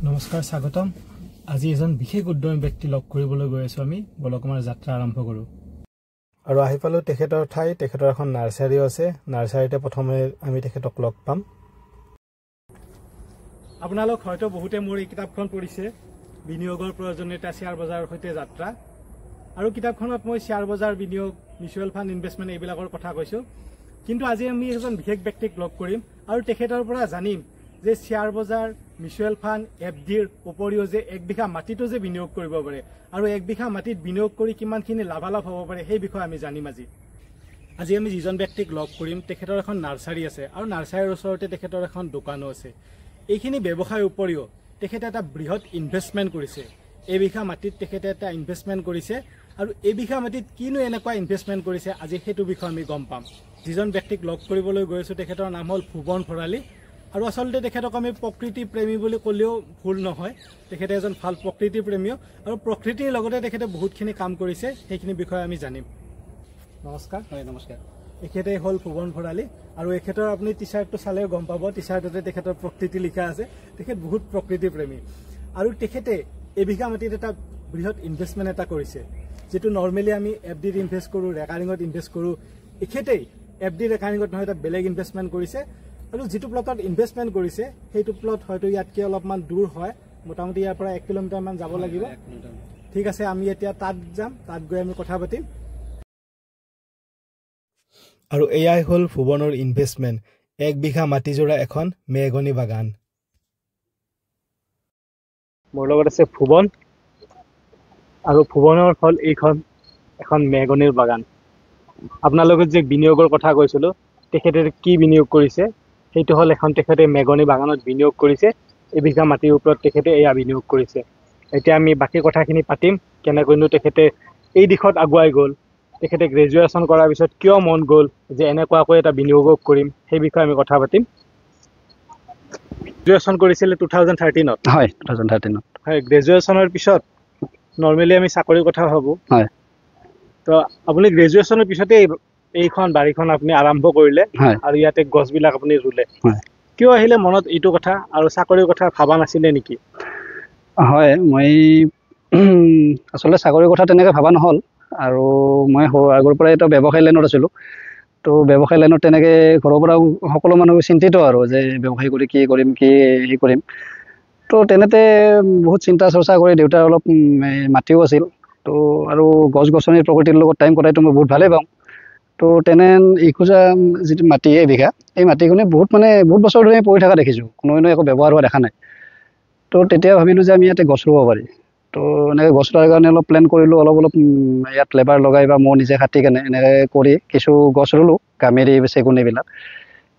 নমস্কাৰ স্বাগতম আজি এজন বিশেষ উদ্যমী ব্যক্তি লগ কৰিবলৈ গৈ আছো আমি বলক আমাৰ যাত্ৰা আৰম্ভ কৰো আৰু আহি পালো তেখেতৰ ঠাই তেখেতৰ এখন নাৰ্সাৰী আছে নাৰ্সাৰীতে প্ৰথমে আমি তেখেতক লগ পাম আপোনালোক হয়তো বহুতে মোৰ এই কিতাপখন পঢ়িছে বিনিয়োগৰ প্ৰয়োজনীয়তা শেয়াৰ বজাৰৰ সৈতে যাত্ৰা আৰু কিতাপখনত মই শেয়াৰ বজাৰ বিনিয়োগ মিউচুৱেল ফাণ্ড ইনভেষ্টমেণ্ট এইবিলাকৰ কথা কৈছো কিন্তু আজি আমি এজন বিশেষ ব্যক্তিক লগ কৰিম আৰু তেখেতৰ পৰা জানিম যে শেয়াৰ বজাৰ মিউচুৱেল ফাণ্ড এফডিৰ উপৰিও যে এক বিঘা মাটিতো যে বিনিয়োগ কৰিব পাৰে আৰু এক বিঘা মাটিত বিনিয়োগ কৰি কিমানখিনি লাভালাভ হ'ব পাৰে সেই বিষয়ে আমি জানিম আজি আমি যিজন ব্যক্তিক লগ কৰিম তেখেতৰ এখন নাৰ্সাৰী আছে আৰু নাৰ্সাৰীৰ ওচৰতে তেখেতৰ এখন দোকানো আছে এইখিনি ব্যৱসায়ৰ উপৰিও তেখেতে এটা বৃহৎ ইনভেষ্টমেণ্ট কৰিছে এই বিঘা মাটিত তেখেতে এটা ইনভেষ্টমেণ্ট কৰিছে আৰু এই বিঘা মাটিত কিনো এনেকুৱা ইনভেষ্টমেণ্ট কৰিছে আজি সেইটো বিষয়ে আমি গম পাম যিজন ব্যক্তিক লগ কৰিবলৈ গৈ আছো তেখেতৰ নাম হ'ল ভুৱন ভৰালী আৰু আসলতে তেখেতক আমি প্ৰকৃতি প্ৰেমী বুলি ক'লেও ভুল নহয় তেখেতে এজন ভাল প্ৰকৃতি প্ৰেমীও আৰু প্ৰকৃতিৰ লগতে তেখেতে বহুতখিনি কাম কৰিছে সেইখিনি বিষয়ে আমি জানিম নমস্কাৰ হয় নমস্কাৰ এখেতে হ'ল ভুৱন ভৰালী আৰু এখেতৰ আপুনি টি-চাৰ্টটো চালেও গম পাব টি-চাৰ্টতে তেখেতৰ প্ৰকৃতি লিখা আছে তেখেত বহুত প্ৰকৃতি প্ৰেমী আৰু তেখেতে এই বিঘা মাটিত এটা বৃহৎ ইনভেষ্টমেণ্ট এটা কৰিছে যেটো নৰ্মেলি আমি এফডিত ইনভেষ্ট কৰোঁ ৰেকাৰিঙত ইনভেষ্ট কৰোঁ এখেতেই এফডি ৰেকাৰিঙত নহয় এটা বেলেগ ইনভেষ্টমেণ্ট কৰিছে আৰু যেটো প্লটত ইনভেষ্টমেণ্ট কৰিছে সেইটো প্লট হয়তো ইয়াতকৈ অলপমান দূৰ হয় মোটামুটি ইয়াৰ পৰা 1 কিলোমিটাৰ মান যাব লাগিব ঠিক আছে আমি এতিয়া তাত যাম তাত গৈ আমি কথা পাতিম আৰু এয়াই হ'ল ভুৱনৰ ইনভেষ্টমেণ্ট 1 বিঘা মাটিজোৰা এখন মেগনি বাগান মোৰ লগত আছে ভুৱন আৰু ভুৱনৰ হ'ল এইখন এখন মেগনিৰ বাগান আপোনালোকক যে বিনিয়োগৰ কথা কৈছিলো তেখেতে কি বিনিয়োগ কৰিছে সেইটো হ'ল এখন তেখেতে মেগনি বাগানত বিনিয়োগ কৰিছে এই বিঘা মাটিৰ ওপৰত তেখেতে এয়া বিনিয়োগ কৰিছে এতিয়া আমি বাকি কথাখিনি পাতিম কেনেকৈনো তেখেতে এই দিশত আগুৱাই গ'ল তেখেতে গ্ৰেজুৱেচন কৰাৰ পিছত কিয় মন গ'ল যে এনেকুৱাকৈ এটা বিনিয়োগ কৰিম সেই বিষয়ে আমি কথা পাতিম গ্ৰেজুৱেচন কৰিছিল 2013 ত হয় 2013 ত হয় গ্ৰেজুৱেচনৰ পিছত নৰ্মেলি আমি চাকৰিৰ কথা ভাবো হয় তো আপুনি গ্ৰেজুৱেচনৰ পিছতে এইখন বাৰীখন আপুনি আৰম্ভ কৰিলে আৰু ইয়াতে গছবিলাক আপুনি ৰুলে কিয় আহিলে মনত এইটো কথা আৰু চাকৰিৰ কথা ভাবা নাছিলে নেকি হয় মই আসলে চাকৰিৰ কথা তেনেকৈ ভাবা নহল আৰু মই আগৰ পৰাই এটা ব্যৱসায় লাইনত আছিলো তো ব্যৱসায় লাইনত তেনেকৈ ঘৰৰ পৰা সকলো মানুহ চিন্তিত আৰু যে ব্যৱসায় কৰি কি কৰিম কি কৰিম তো তেনেতে বহুত চিন্তা চৰ্চা কৰি দেউতাৰ অলপ মাটিও আছিল তো আৰু গছ গছনিৰ প্ৰকৃতিৰ লগত টাইম কটাইতো মই বহুত ভালেই পাওঁ তো তেনে ইখোজা যিটো মাটি এবিঘা এই মাটিখনে বহুত বছৰ ধৰি পৰি থকা দেখিছোঁ কোনো একো ব্যৱহাৰ হোৱা দেখা নাই তো তেতিয়া ভাবিলোঁ যে আমি ইয়াতে গছ ৰুব পাৰি তো এনেকৈ গছ ৰোৱাৰ কাৰণে অলপ প্লেন কৰিলোঁ অলপ ইয়াত লেবাৰ লগাই বা মই নিজে কাটি কেনে এনেকৈ কৰি কিছু গছ ৰুলোঁ গামেৰি চেগুন এইবিলাক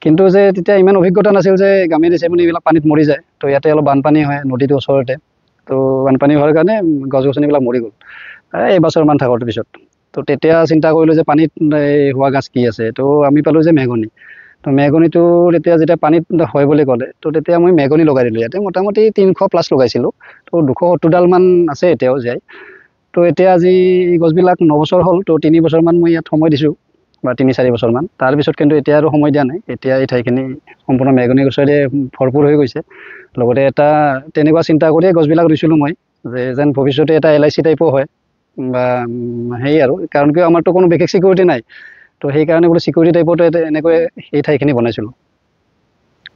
কিন্তু যে তেতিয়া ইমান অভিজ্ঞতা নাছিল যে গামেৰি চেগুন এইবিলাক পানীত মৰি যায় তো ইয়াতে অলপ বানপানী হয় নদীটোৰ ওচৰতে তো বানপানী হোৱাৰ কাৰণে গছ গছনিবিলাক মৰি গ'ল এবছৰমান থাকোঁতে পিছত তো তেতিয়া চিন্তা কৰিলোঁ যে পানীত হোৱা গছ কি আছে তো আমি পালোঁ যে মেগনি তো মেগনিটো যেতিয়া পানীত হয় বুলি ক'লে তো তেতিয়া মই মেগনি লগাই দিলোঁ ইয়াতে মোটামুটি 300+ লগাইছিলোঁ তো 270ডালমান আছে এতিয়াও যায় তো এতিয়া আজি গছবিলাক 9 বছৰ হ'ল তো 3 বছৰমান মই ইয়াত সময় দিছোঁ বা 3-4 বছৰমান তাৰপিছত কিন্তু এতিয়া আৰু সময় দিয়া নাই এতিয়া এই ঠাইখিনি সম্পূৰ্ণ মেগনি গছৰে ভৰপূৰ হৈ গৈছে লগতে এটা তেনেকুৱা চিন্তা কৰিয়ে গছবিলাক ৰুইছিলোঁ মই যে যেন ভৱিষ্যতে এটা LIC টাইপো হয় বা সেই আৰু কাৰণ কিয় আমাৰতো কোনো বিশেষ চিকিউৰিটি নাই তো সেইকাৰণে বোলো চিকিউৰিটি টাইপতো এনেকৈ এই ঠাইখিনি বনাইছিলোঁ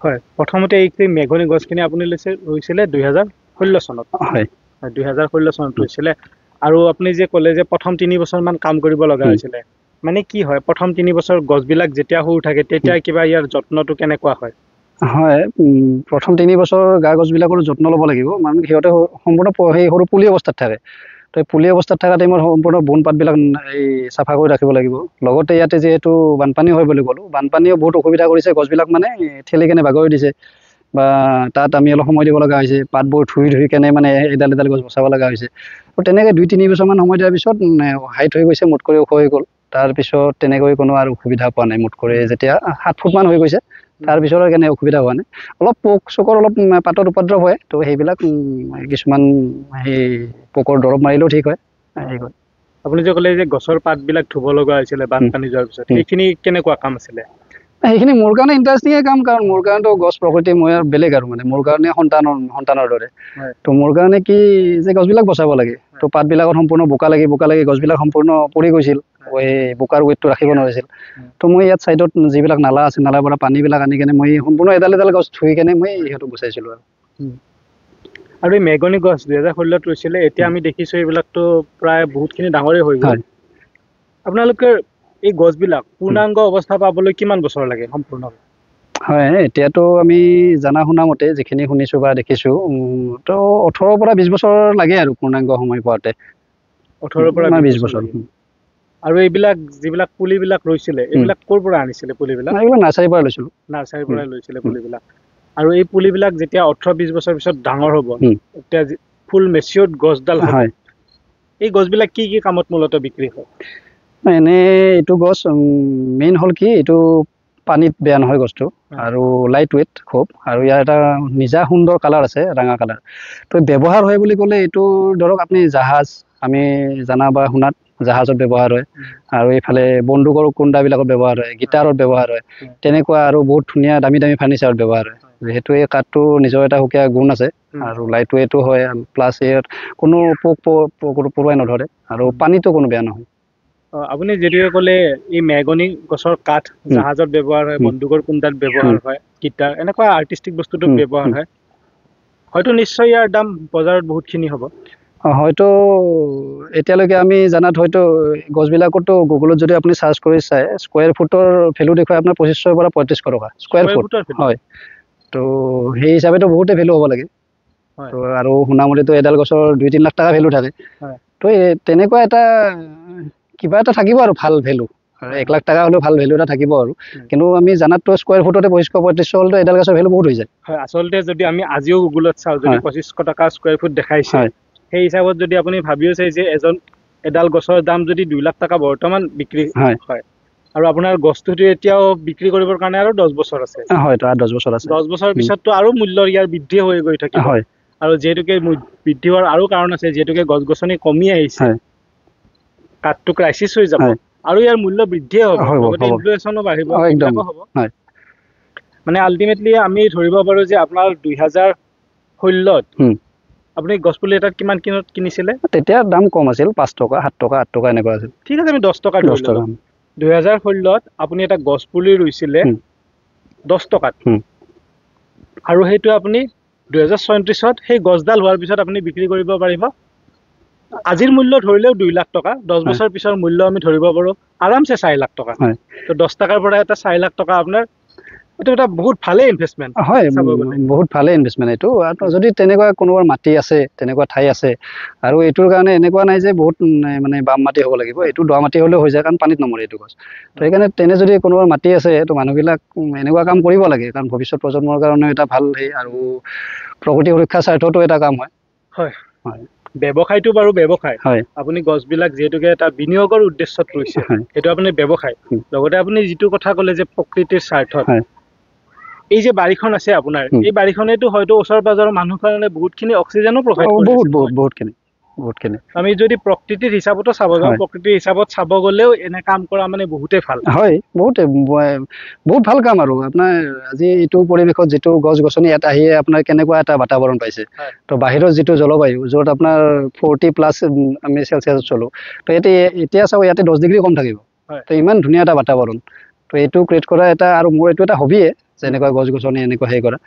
হয় প্ৰথমতে এই মেগনি গছখিনি আপুনি ৰুইছিলে 2016 চনত হয় 2016 চনত ৰুইছিলে আৰু আপুনি যে ক'লে যে প্ৰথম 3 বছৰমান কাম কৰিব লগা হৈছিলে মানে কি হয় প্ৰথম 3 বছৰ গছবিলাক যেতিয়া সৰু থাকে তেতিয়া কিবা ইয়াৰ যত্নটো কেনেকুৱা হয় হয় প্ৰথম 3 বছৰ গা গছবিলাকৰ যত্ন ল'ব লাগিব মানে সিহঁতে সম্পূৰ্ণ সেই সৰু পুলি অৱস্থাত থাকে তো এই পুলি অৱস্থাত থকা টাইমত সম্পূৰ্ণ বন পাতবিলাক এই চাফা কৰি ৰাখিব লাগিব লগতে ইয়াতে যিহেতু বানপানী হয় বুলি ক'লোঁ বানপানীয়েও বহুত অসুবিধা কৰিছে গছবিলাক মানে ঠেলি কেনে বাগৰি দিছে বা তাত আমি অলপ সময় দিব লগা হৈছে পাতবোৰ ধুই কেনে মানে এডাল গছ বচাব লগা হৈছে তো তেনেকৈ 2-3 বছৰমান সময় দিয়াৰ পিছত হাইট হৈ গৈছে মোতকৈ ওখ হৈ গ'ল তাৰপিছত তেনেকৈ কোনো আৰু অসুবিধা পোৱা নাই মোতকৈ যেতিয়া 7 ফুটমান হৈ গৈছে তাৰপিছত আৰু কেনে অসুবিধা হোৱা নাই অলপ পোক চোকৰ অলপ পাতত উপদ্ৰৱ হয় তো সেইবিলাক কিছুমান সেই পোকৰ দৰৱ মাৰিলেও ঠিক হয় আপুনি যে ক'লে যে গছৰ পাতবিলাক ধুব লগা হৈছিলে বানপানী যোৱাৰ পিছত সেইখিনি কেনেকুৱা কাম আছিলে সেইখিনি মোৰ কাৰণে ইণ্টাৰেষ্টিঙে কাম, কাৰণ মোৰ কাৰণেতো গছ প্ৰকৃতি মই আৰু বেলেগ আৰু মানে মোৰ কাৰণে সন্তানৰ দৰে। তো মোৰ কাৰণে কি যে গছবিলাক বচাব লাগে, তো পাতবিলাকত সম্পূৰ্ণ বোকা লাগি গছবিলাক সম্পূৰ্ণ পৰি গৈছিল, এই বোকাৰ ৱেইটটো ৰাখিব নোৱাৰিছিল। তো মই ইয়াত ছাইডত যিবিলাক নালা আছে, নালাৰ পৰা পানীবিলাক আনি কেনে মই সম্পূৰ্ণ এডাল গছ ধুই কেনে মই সিহঁতক বচাইছিলোঁ আৰু এই মেগনি গছ 2016 ৰুইছিলে, এতিয়া আমি দেখিছোঁ এইবিলাকতো প্ৰায় বহুতখিনি ডাঙৰেই হৈ গ'ল। আপোনালোকে এই গছবিলাক পূৰ্ণাংগ অৱস্থা পাবলৈ কিমান বছৰ লাগে সম্পূৰ্ণ? হয়, এতিয়াতো আমি জানা শুনা মতে যিখিনি শুনিছোঁ বা দেখিছোঁ, তো 18 পৰা 20 বছৰ লাগে আৰু পূৰ্ণাংগ সময় পোৱাতে। 18 পৰা 20 বছৰ। আৰু এইবিলাক যিবিলাক পুলিবিলাক ৰুইছিলে, এইবিলাক ক'ৰ পৰা আনিছিলে পুলিবিলাক? এইবিলাক নাৰ্চাৰীৰ পৰা লৈছিলোঁ। নাৰ্চাৰীৰ পৰা লৈছিলে পুলিবিলাক। আৰু এই পুলিবিলাক যেতিয়া 18-20 বছৰ পিছত ডাঙৰ হ'ব, এতিয়া ফুল মেচিয়ৰ্ড গছডাল হ'ব, এই গছবিলাক কি কি কামত মূলতঃ বিক্ৰী হয়? এনেই এইটো গছ মেইন হ'ল কি, এইটো পানীত বেয়া নহয় গছটো, আৰু লাইট ৱেইট খুব, আৰু ইয়াৰ এটা নিজা সুন্দৰ কালাৰ আছে, ৰঙা কালাৰ। তো ব্যৱহাৰ হয় বুলি ক'লে এইটো ধৰক আপুনি জাহাজ, আমি জানা বা শুনাত জাহাজত ব্যৱহাৰ হয়, আৰু এইফালে বন্দুকৰ কুণ্ডাবিলাকত ব্যৱহাৰ হয়, গিটাৰত ব্যৱহাৰ হয়, তেনেকুৱা আৰু বহুত ধুনীয়া দামী ফাৰ্নিচাৰত ব্যৱহাৰ হয়। যিহেতু এই কাঠটো নিজৰ এটা সুকীয়া গুণ আছে, আৰু লাইট ৱেইটো হয়, প্লাছ ইয়াত কোনো পোক পৰুৱাই নধৰে, আৰু পানীটো কোনো বেয়া নহয়। আপুনি যদিও ক'লে এই মেগনি গছৰ কাঠ জাহাজত ব্যৱহাৰ হয়, বন্দুকৰ কুণ্ডাত ব্যৱহাৰ হয়, গিটাৰ, এনেকুৱা আৰ্টিষ্টিক বস্তুটো ব্যৱহাৰ হয়, হয়তো নিশ্চয় ইয়াৰ দাম বজাৰত বহুতখিনি হ'ব। হয়তো এতিয়ালৈকে আমি জানাত হয়তো গছবিলাকতো গুগলত যদি আপুনি চাৰ্চ কৰি চাই, স্কুৱেৰ ফুটৰ ভেলু দেখুৱাই আপোনাৰ 2500 পৰা 3500 টকা স্কুৱেৰ ফুট। হয়, তো সেই হিচাপেতো বহুতে ভেলু হ'ব লাগে। তো আৰু শুনামতেতো এডাল গছৰ 2-3 লাখ টকা ভেলু থাকে। তো তেনেকুৱা এটা কিবা এটা থাকিব আৰু ভাল ভেলু, 1 লাখ টকা হ'লেও ভাল ভেলু এটা থাকিব আৰু। কিন্তু আমি জানাততো স্কুৱেৰ ফুটতে 2500-3500 হ'লেতো এডাল গছৰ ভেলু বহুত হৈ যায়। হয়, আচলতে যদি আমি আজিও গুগলত চাওঁ, যদি 2500 টকা স্কুৱেৰ ফুট দেখাইছে, সেই হিচাপত যদি আপুনি ভাবিও চাই যে এডাল গছৰ দাম যদি 2 লাখ টকা বৰ্তমান বিক্ৰী হয়, আৰু আপোনাৰ গছটোতো এতিয়াও বিক্ৰী কৰিবৰ কাৰণে আৰু 10 বছৰ আছে। হয়, তো 10 বছৰ আছে। 10 বছৰৰ পিছততো আৰু মূল্য ইয়াৰ বৃদ্ধি হৈ গৈ থাকিব। আৰু যিহেতুকে বৃদ্ধি হোৱাৰ আৰু কাৰণ আছে, যিহেতুকে গছ গছনি কমি আহিছে, কাঠটো ক্ৰাইচিছ হৈ যাব, আৰু ইয়াৰ মূল্য বৃদ্ধিয়ে হ'ব, লগতে ইনফ্লেশ্যনো বাঢ়িব, এইবিলাকো হ'ব। মানে আল্টিমেটলি আমি ধৰিব পাৰোঁ যে আপোনাৰ 2016ত আপুনি গছপুলি এটাত কিমান কিনিছিলে? তেতিয়া দাম কম আছিল, 5 টকা, 7 টকা, 8 টকা এনেকুৱা আছিল। ঠিক আছে, আমি 10 টকা ধৰিলোঁ। 2016ত আপুনি এটা গছপুলি ৰুইছিলে 10 টকাত, আৰু সেইটো আপুনি 2034ত সেই গছডাল হোৱাৰ পিছত আপুনি বিক্ৰী কৰিব পাৰিব আজিৰ মূল্য ধৰিলেও 2 লাখ টকা, 10 বছৰ পিছৰ মূল্য আমি ধৰিব পাৰোঁ আৰামছে 4 লাখ টকা। তো 10 টকাৰ পৰা এটা 4 লাখ টকা আপোনাৰ, এইটো এটা বহুত ভালেই ইনভেষ্টমেণ্ট। হয়, বহুত ভালেই ইনভেষ্টমেণ্ট এইটো। আৰু যদি তেনেকুৱা কোনোবাৰ মাটি আছে, তেনেকুৱা ঠাই আছে, আৰু এইটোৰ কাৰণে এনেকুৱা নাই যে বহুত মানে বাম মাটি হ'ব লাগিব, এইটো দ মাটি হ'লেও হৈ যায়, কাৰণ পানীত নমৰে এইটো গছ। তো সেইকাৰণে তেনে যদি কোনোবাৰ মাটি আছে, তো মানুহবিলাক এনেকুৱা কাম কৰিব লাগে, কাৰণ ভৱিষ্যত প্ৰজন্মৰ কাৰণেও এটা ভাল হেৰি, আৰু প্ৰকৃতি সুৰক্ষাৰ স্বাৰ্থতো এটা কাম হয়। হয়, ব্যৱসায়টো বাৰু ব্যৱসায়, আপুনি গছবিলাক যিহেতুকে এটা বিনিয়োগৰ উদ্দেশ্যত ৰুইছে, সেইটো আপুনি ব্যৱসায়। লগতে আপুনি যিটো কথা ক'লে যে প্ৰকৃতিৰ স্বাৰ্থত, এই যে বাৰীখন আছে আপোনাৰ, এই বাৰীখনেতো হয়তো ওচৰ পাজৰৰ মানুহৰ কাৰণে বহুতখিনি অক্সিজেনো প্ৰভাইড কৰে। বহুতখিনি আমি যদি প্ৰকৃতিৰ হিচাপতো চাব যাওঁ, প্ৰকৃতিৰ হিচাপত চাব গ'লেও এনে কাম কৰা মানে বহুতেই ভাল। হয়, বহুত ভাল কাম। আৰু আপোনাৰ আজি এইটো পৰিৱেশত যিটো গছ গছনি ইয়াত আহিয়ে আপোনাৰ কেনেকুৱা এটা বাতাবৰণ পাইছে, তো বাহিৰৰ যিটো জলবায়ু, য'ত আপোনাৰ 40+ আমি চেলচিয়াছত চলোঁ, তো এতিয়া চাব ইয়াতে 10 ডিগ্ৰী কম থাকিব। তো ইমান ধুনীয়া এটা বাতাবৰণ, তো এইটো ক্ৰিয়েট কৰা এটা, আৰু মোৰ এইটো এটা হবিয়ে, যেনেকুৱা গছ গছনি এনেকুৱা হেৰি কৰা,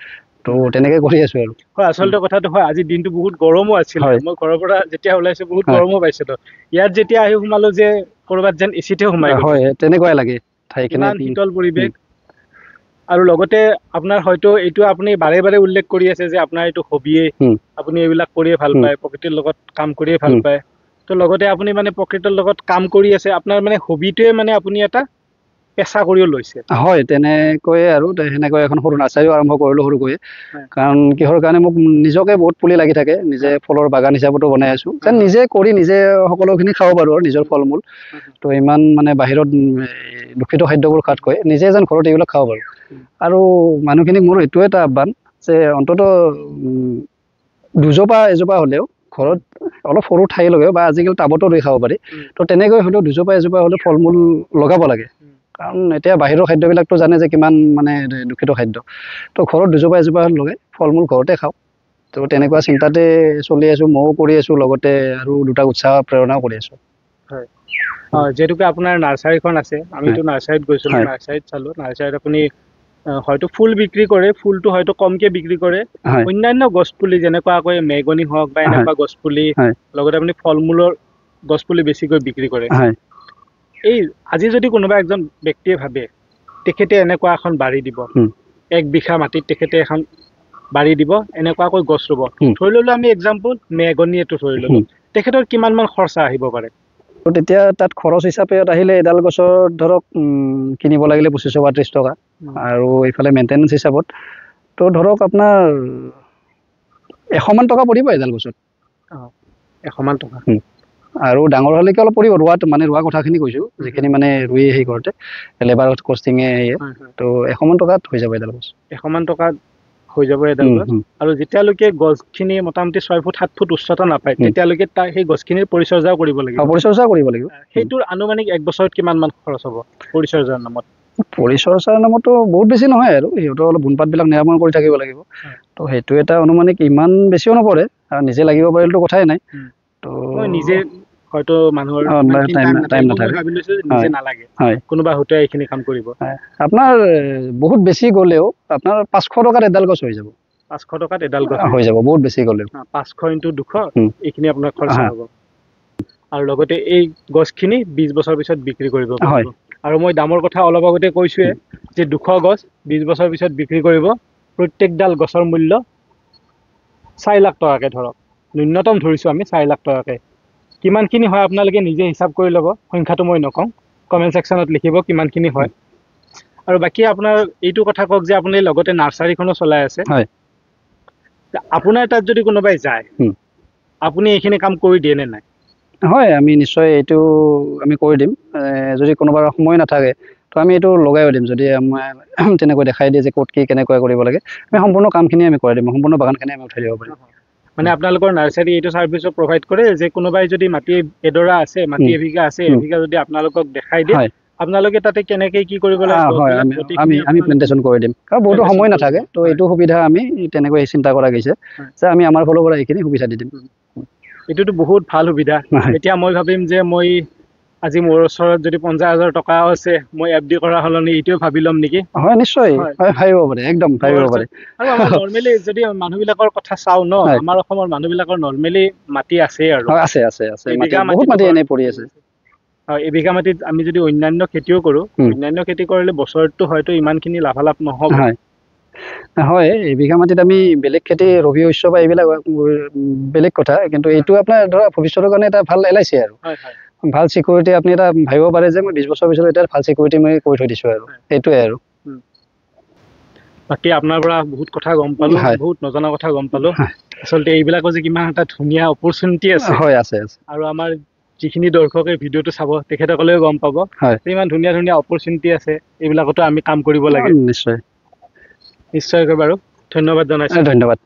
তো তেনেকৈ কৰি আছোঁ আৰু। হয়, আচলতে কথাটো হয়, আজি দিনটো বহুত গৰমো আছিল, মই ঘৰৰ পৰা যেতিয়া ওলাইছোঁ বহুত গৰমো পাইছিলোঁ। ইয়াত যেতিয়া আহি সোমালোঁ যে ক'ৰবাত যেন এচিতে সোমাই গ'লো। হয়, তেনেকুৱাই লাগে ঠাইখিনি, শীতল পৰিৱেশ। আৰু লগতে আপোনাৰ হয়তো এইটো আপুনি বাৰে বাৰে উল্লেখ কৰি আছে যে আপোনাৰ এইটো হবিয়ে, আপুনি এইবিলাক কৰিয়ে ভাল পায়, প্ৰকৃতিৰ লগত কাম কৰিয়ে ভাল পায়। তো লগতে আপুনি মানে প্ৰকৃতিৰ লগত কাম কৰি আছে, আপোনাৰ মানে হবিটোৱে মানে আপুনি এটা পেচা কৰিও লৈছে। হয়, তেনেকৈয়ে আৰু সেনেকৈ এখন সৰু নাৰ্চাৰীও আৰম্ভ কৰিলোঁ সৰুকৈ, কাৰণ কিহৰ কাৰণে মোক নিজকে বহুত পুলি লাগি থাকে, নিজে ফলৰ বাগান হিচাপতো বনাই আছোঁ, যেন নিজে কৰি নিজে সকলোখিনি খাব পাৰোঁ আৰু নিজৰ ফল মূল। তো ইমান মানে বাহিৰত দূষিত খাদ্যবোৰ খোৱাতকৈ নিজে যেন ঘৰত এইবিলাক খাব পাৰোঁ। আৰু মানুহখিনিক মোৰ এইটোৱে এটা আহ্বান যে অন্ততঃ দুজোপা এজোপা হ'লেও ঘৰত অলপ সৰু ঠাই লগাও, বা আজিকালি টাবতো ৰুই খাব পাৰি, তো তেনেকৈ হ'লেও দুজোপা এজোপা হ'লেও ফল মূল লগাব লাগে। কাৰণ এতিয়া বাহিৰৰ খাদ্যবিলাকতো জানে যে কিমান মানে দূষিত খাদ্য। তো ঘৰত দুজোপা এজোপা লগাই ফল মূল ঘৰতে খাওঁ। তো তেনেকুৱা চিন্তাতে চলি আছোঁ, ময়ো কৰি আছোঁ, লগতে আৰু দুটা উৎসাহ প্ৰেৰণাও কৰি আছোঁ। হয়, যিহেতুকে আপোনাৰ নাৰ্চাৰীখন আছে, আমিতো নাৰ্চাৰীত গৈছিলোঁ, নাৰ্চাৰীত চালোঁ, নাৰ্চাৰীত আপুনি হয়তো ফুল বিক্ৰী কৰে, ফুলটো হয়তো কমকে বিক্ৰী কৰে, অন্যান্য গছ পুলি যেনেকুৱাকৈ মেগনি হওক বা এনেকুৱা গছ পুলি, লগতে আপুনি ফল মূলৰ গছ পুলি বেছিকৈ বিক্ৰী কৰে। এই আজি যদি কোনোবা এজন ব্যক্তিয়ে ভাবে তেখেতে এনেকুৱা এখন বাৰী দিব, 1 বিঘা মাটিত তেখেতে এখন বাৰী দিব, এনেকুৱাকৈ গছ ৰুব, ধৰি ললো আমি এক্সাম্পল মেগনি এইটো ধৰি ললো, তেখেতৰ কিমান মান খৰচা আহিব পাৰে? তো তেতিয়া তাত খৰচ হিচাপে আহিলে এডাল গছৰ ধৰক কিনিব লাগিলে 25 বা 30 টকা, আৰু এইফালে মেইনটেনেঞ্চ হিচাপত তো ধৰক আপোনাৰ 100 মান টকা পৰিব এডাল গছত। 100 মান টকা। আৰু ডাঙৰ হ'লেকে অলপ পৰিব, ৰোৱা কথাখিনি কৈছোঁ, যিখিনি মানে ৰুই হেৰি কৰোঁতে লেবাৰ কষ্টিঙে তো 100 মান টকাত হৈ যাব এডাল গছ। 100 মান টকাত হৈ যাব এডাল গছ। আৰু যেতিয়ালৈকে গছখিনি মোটামুটি 6 ফুট 7 ফুট উচ্চতা নাপায় তেতিয়ালৈকে সেই গছখিনিৰ পৰিচৰ্যাও কৰিব লাগিব। পৰিচৰ্যা কৰিব লাগিব। সেইটোৰ আনুমানিক 1 বছৰত কিমান মান খৰচ হ'ব পৰিচৰ্যাৰ নামত? পৰিচৰ্যাৰ নামতো বহুত বেছি নহয়, আৰু সিহঁতৰ অলপ বোনপাতবিলাক নিৰাময় কৰি থাকিব লাগিব। তো সেইটো এটা অনুমানিক ইমান বেছিও নপৰে, আৰু নিজে লাগিব পাৰিলেতো কথাই নাই। তো নিজে হয়তো মানুহৰ টাইম নাথাকে, নিজে নালাগে, কোনোবা হয়তো এইখিনি কাম কৰিব। আপোনাৰ বহুত বেছি গ'লেও আপোনাৰ 500 টকাত এডাল গছ হৈ যাব। 500 টকাত এডাল গছ হৈ যাব, বহুত বেছি গ'লেও। 500 × 200 এইখিনি আপোনাৰ খৰচা হ'ব। আৰু লগতে এই গছখিনি 20 বছৰ পিছত বিক্ৰী কৰিব পাৰিব। আৰু মই দামৰ কথা অলপ আগতে কৈছোঁৱে যে 200 গছ 20 বছৰ পিছত বিক্ৰী কৰিব, প্ৰত্যেকডাল গছৰ মূল্য 4 লাখ টকাকৈ ধৰক, ন্যূনতম ধৰিছোঁ আমি 4 লাখ টকাকৈ। কিমানখিনি হয় আপোনালোকে নিজে হিচাপ কৰি ল'ব, সংখ্যাটো মই নকওঁ, কমেণ্ট ছেকশ্যনত লিখিব কিমানখিনি হয়। আৰু বাকী আপোনাৰ এইটো কথা কওক যে আপুনি লগতে নাৰ্চাৰীখনো চলাই আছে, আপোনাৰ তাত যদি কোনোবাই যায় আপুনি এইখিনি কাম কৰি দিয়ে নে নাই? হয়, আমি নিশ্চয় এইটো আমি কৰি দিম। যদি কোনোবাৰ সময় নাথাকে তো আমি এইটো লগাইও দিম, যদি আমাৰ তেনেকৈ দেখাই দিয়ে যে ক'ত কি কেনেকৈ কৰিব লাগে, আমি সম্পূৰ্ণ কামখিনি আমি কৰাই দিম, সম্পূৰ্ণ বাগানখিনি আমি উঠাই দিব পাৰিম। মানে আপোনালোকৰ নাৰ্চাৰী এইটো ছাৰ্ভিচো প্ৰভাইড কৰে যে কোনোবাই যদি মাটি এডৰা আছে, মাটি এবিঘা আছে, এবিঘা যদি আপোনালোকক দেখাই দিয়ে, আপোনালোকে তাতে কেনেকৈ কি কৰিব লাগে আমি প্লেণ্টেশ্যন কৰি দিম, কাৰণ বহুতো সময় নাথাকে। তো এইটো সুবিধা আমি তেনেকৈ চিন্তা কৰা গৈছে যে আমি আমাৰ ফালৰ পৰা এইখিনি সুবিধা দি দিম। এইটোতো বহুত ভাল সুবিধা। এতিয়া মই ভাবিম যে মই আজি মোৰ ওচৰত যদি 50,000 টকাও আছে, মই FD কৰা সলনি এইটোৱে ভাবি ল'ম নেকি? হয়, নিশ্চয় ভাবিব পাৰে, একদম ভাবিব পাৰে। আৰু আমাৰ নৰ্মেলি যদি মানুহবিলাকৰ কথা চাওঁ ন, আমাৰ অসমৰ মানুহবিলাকৰ নৰ্মেলি মাটি আছে, আৰু আছে বহুত মাটি এনেই পৰি আছে। হয়, এবিঘা মাটিত আমি যদি অন্যান্য খেতিও কৰোঁ, অন্যান্য খেতি কৰিলে বছৰটো হয়তো ইমানখিনি লাভালাভ নহ'ব। হয়, এবিঘা মাটিত আমি বেলেগ খেতি ৰবি শস্য বা এইবিলাক বেলেগ কথা, কিন্তু এইটো আপোনাৰ ধৰা ভৱিষ্যতৰ কাৰণে এটা ভাল LIC আৰু ভাল চিকিউৰিটি। আপুনি এটা ভাবিব পাৰে যে মই 20 বছৰ পিছত এটা ভাল চিকিউৰিটি মই কৰি থৈ দিছোঁ, আৰু সেইটোৱে আৰু। বাকী আপোনাৰ পৰা বহুত কথা গম পালোঁ, বহুত নজনা কথা গম পালোঁ। আচলতে এইবিলাকৰ যে কিমান এটা ধুনীয়া অপৰচুনিটি আছে, আৰু আমাৰ যিখিনি দৰ্শকে ভিডিঅ'টো চাব তেখেতসকলেও গম পাব ইমান ধুনীয়া ধুনীয়া অপৰচুনিটি আছে, এইবিলাকতো আমি কাম কৰিব লাগে। নিশ্চয়কৈ বাৰু, ধন্যবাদ জনাইছোঁ। ধন্যবাদ।